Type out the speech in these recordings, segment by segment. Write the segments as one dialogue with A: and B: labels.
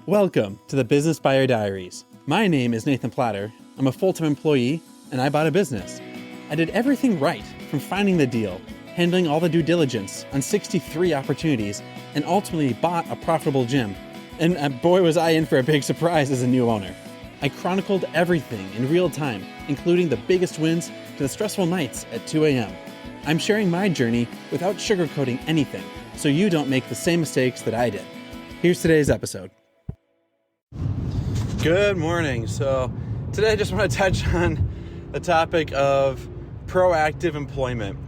A: Welcome to the Business Buyer Diaries. My name is Nathan Platter. I'm a full-time employee, and I bought a business. I did everything right, from finding the deal, handling all the due diligence on 63 opportunities, and ultimately bought a profitable gym. And boy, was I in for a big surprise as a new owner. I chronicled everything in real time, including the biggest wins to the stressful nights at 2 a.m. I'm sharing my journey without sugarcoating anything, so you don't make the same mistakes that I did. Here's today's episode. Good morning. So today I just want to touch on the topic of proactive employment.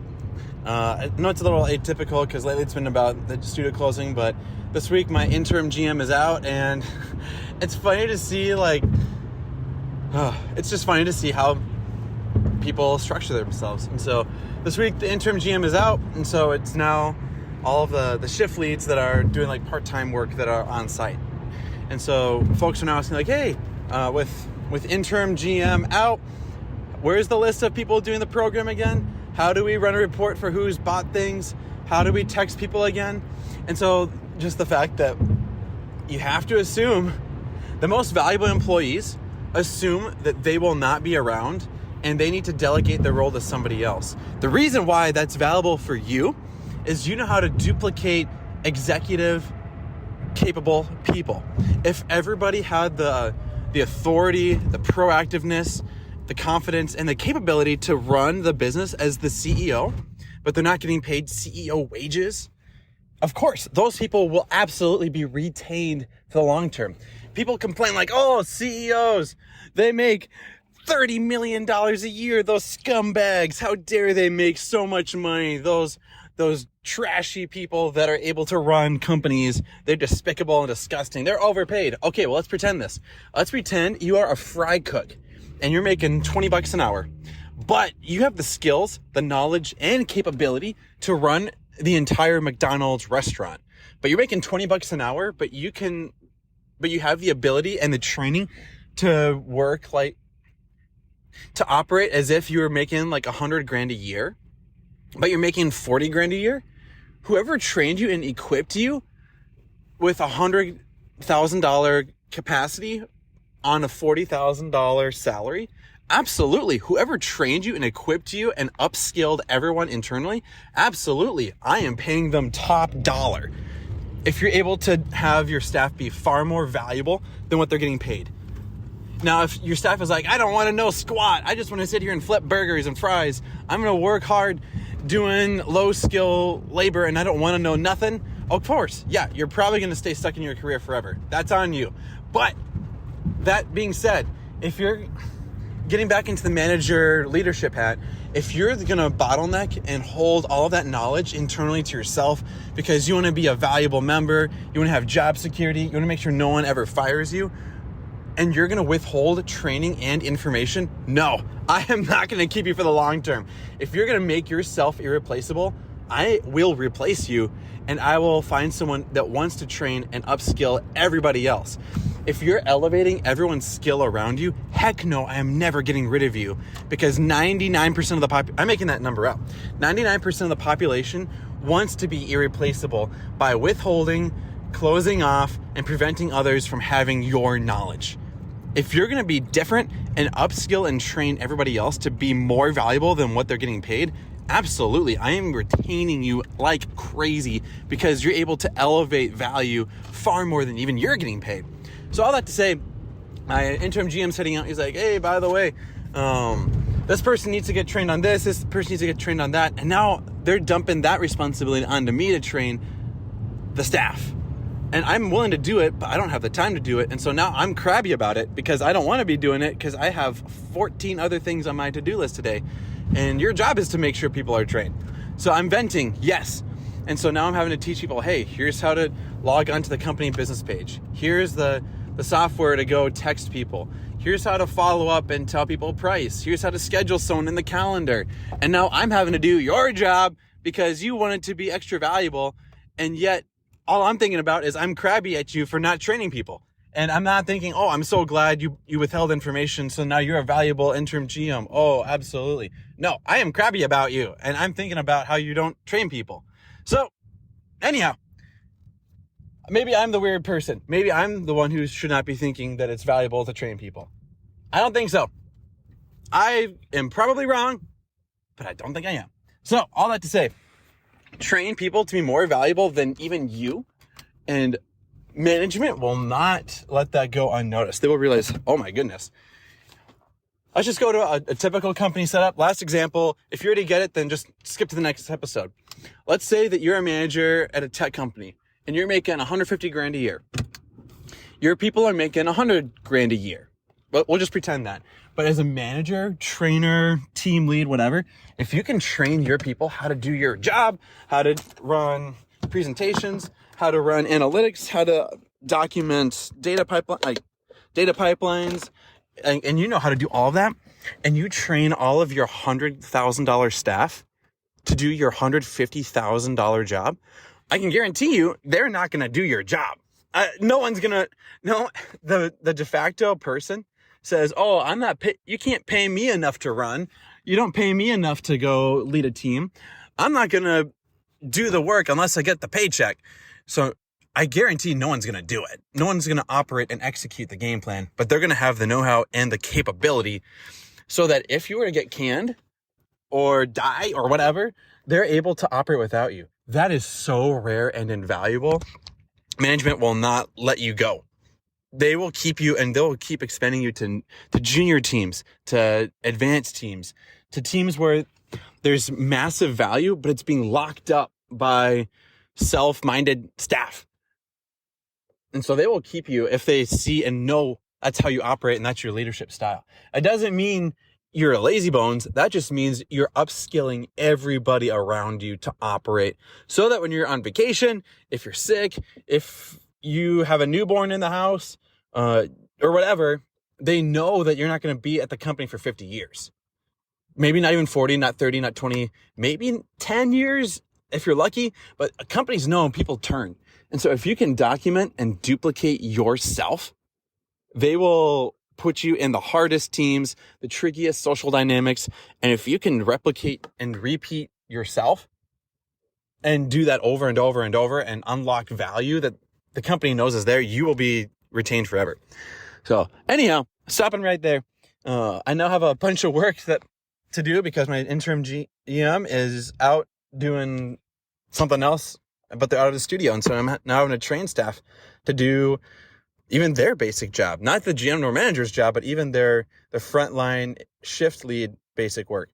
A: I know it's a little atypical because lately it's been about the studio closing, but this week my interim GM is out, and it's funny to see it's just funny to see how people structure themselves. And so this week the interim GM is out, and so it's now all of the shift leads that are doing like part-time work that are on site. And so folks are now asking like, hey, with interim GM out, where's the list of people doing the program again? How do we run a report for who's bought things? How do we text people again? And so just the fact that you have to assume the most valuable employees assume that they will not be around and they need to delegate their role to somebody else. The reason why that's valuable for you is you know how to duplicate executive capable people. If everybody had the authority, the proactiveness, the confidence, and the capability to run the business as the CEO, but they're not getting paid CEO wages, of course, those people will absolutely be retained for the long term. People complain like, oh, CEOs, they make $30 million a year. Those scumbags, how dare they make so much money? Those trashy people that are able to run companies, they're despicable and disgusting. They're overpaid. Okay, well, let's pretend this. Let's pretend you are a fry cook and you're making $20 an hour, but you have the skills, the knowledge, and capability to run the entire McDonald's restaurant. But you're making $20 an hour, but you have the ability and the training to work to operate as if you were making like $100,000 a year, but you're making $40,000 a year. Whoever trained you and equipped you with $100,000 capacity on a $40,000 salary, absolutely. Whoever trained you and equipped you and upskilled everyone internally, absolutely. I am paying them top dollar. If you're able to have your staff be far more valuable than what they're getting paid. Now, if your staff is like, I don't want to know squat, I just want to sit here and flip burgers and fries, I'm going to work hard doing low skill labor and I don't want to know nothing, of course, yeah, you're probably going to stay stuck in your career forever. That's on you. But that being said, if you're getting back into the manager leadership hat, if you're going to bottleneck and hold all of that knowledge internally to yourself because you want to be a valuable member, you want to have job security, you want to make sure no one ever fires you, and you're going to withhold training and information, no, I am not going to keep you for the long term. If you're going to make yourself irreplaceable, I will replace you and I will find someone that wants to train and upskill everybody else. If you're elevating everyone's skill around you, heck no, I am never getting rid of you, because 99% of the I'm making that number up. 99% of the population wants to be irreplaceable by withholding, closing off, and preventing others from having your knowledge. If you're going to be different and upskill and train everybody else to be more valuable than what they're getting paid, absolutely, I am retaining you like crazy because you're able to elevate value far more than even you're getting paid. So all that to say, my interim GM's heading out. He's like, hey, by the way, this person needs to get trained on this person needs to get trained on that. And now they're dumping that responsibility onto me to train the staff. And I'm willing to do it, but I don't have the time to do it. And so now I'm crabby about it because I don't want to be doing it because I have 14 other things on my to-do list today. And your job is to make sure people are trained. So I'm venting, yes. And so now I'm having to teach people, hey, here's how to log onto the company business page. Here's the software to go text people. Here's how to follow up and tell people price. Here's how to schedule someone in the calendar. And now I'm having to do your job because you wanted to be extra valuable. And yet all I'm thinking about is I'm crabby at you for not training people. And I'm not thinking, oh, I'm so glad you withheld information, so now you're a valuable interim GM. Oh, absolutely. No, I am crabby about you, and I'm thinking about how you don't train people. So, anyhow, Maybe I'm the weird person. Maybe I'm the one who should not be thinking that it's valuable to train people. I don't think so. I am probably wrong, but I don't think I am. So all that to say, train people to be more valuable than even you, and management will not let that go unnoticed. They will realize, oh my goodness. Let's just go to a typical company setup. Last example, if you already get it, then just skip to the next episode. Let's say that you're a manager at a tech company and you're making 150 grand a year. Your people are making 100 grand a year. But we'll just pretend that. But as a manager, trainer, team lead, whatever, if you can train your people how to do your job, how to run presentations, how to run analytics, how to document data pipelines, and you know how to do all of that, and you train all of your $100,000 staff to do your $150,000 job, I can guarantee you they're not going to do your job. The de facto person says, oh, you can't pay me enough to run. You don't pay me enough to go lead a team. I'm not going to do the work unless I get the paycheck. So I guarantee no one's going to do it. No one's going to operate and execute the game plan, but they're going to have the know-how and the capability so that if you were to get canned or die or whatever, they're able to operate without you. That is so rare and invaluable. Management will not let you go. They will keep you, and they'll keep expanding you to junior teams, to advanced teams, to teams where there's massive value, but it's being locked up by self-minded staff. And so they will keep you if they see and know that's how you operate and that's your leadership style. It doesn't mean you're a lazy bones. That just means you're upskilling everybody around you to operate so that when you're on vacation, if you're sick, if you have a newborn in the house, or whatever, they know that you're not going to be at the company for 50 years. Maybe not even 40, not 30, not 20, maybe 10 years if you're lucky, but companies know people turn. And so if you can document and duplicate yourself, they will put you in the hardest teams, the trickiest social dynamics. And if you can replicate and repeat yourself and do that over and over and over and unlock value that the company knows is there, you will be retained forever. So anyhow, stopping right there. I now have a bunch of work to do because my interim GM is out doing something else, but they're out of the studio. And so I'm now having to train staff to do even their basic job, not the GM or manager's job, but even their frontline shift lead basic work.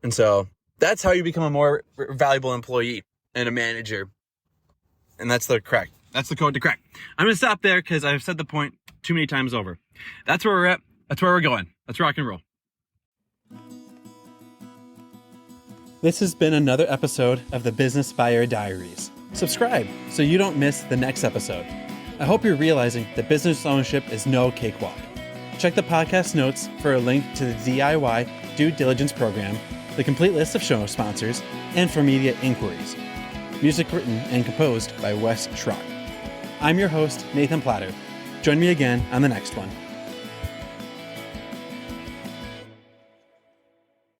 A: And so that's how you become a more valuable employee and a manager. And that's the crack. That's the code to crack. I'm going to stop there because I've said the point too many times over. That's where we're at. That's where we're going. Let's rock and roll. This has been another episode of the Business Buyer Diaries. Subscribe so you don't miss the next episode. I hope you're realizing that business ownership is no cakewalk. Check the podcast notes for a link to the DIY due diligence program, the complete list of show sponsors, and for media inquiries. Music written and composed by Wes Schrock. I'm your host, Nathan Platter. Join me again on the next one.